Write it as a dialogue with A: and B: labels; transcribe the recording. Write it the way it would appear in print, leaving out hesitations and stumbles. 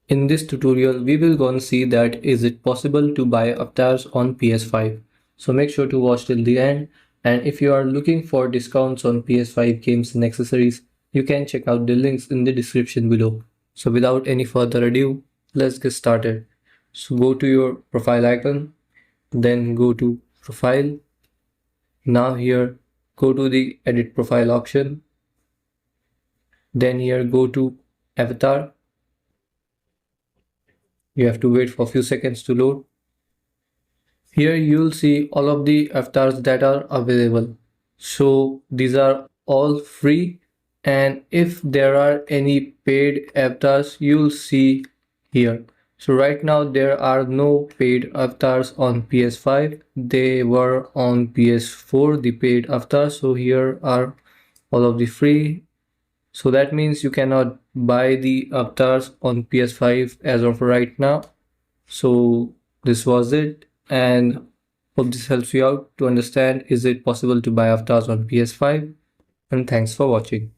A: In this tutorial, we will go and see that is it possible to buy avatars on PS5. So make sure to watch till the end. And if you are looking for discounts on PS5 games and accessories, you can check out the links in the description below. So without any further ado, let's get started. So go to your profile icon, then go to profile. Now here, go to the edit profile option. Then here go to avatar. You have to wait for a few seconds to load. Here you'll see all of the avatars that are available. So these are all free, and if there are any paid avatars, you'll see here. So right now there are no paid avatars on PS5. They were on PS4, the paid avatars. So here are all of the free. So that means you cannot buy the avatars on PS5 as of right now. So this was it, and hope this helps you out to understand is it possible to buy avatars on PS5, and thanks for watching.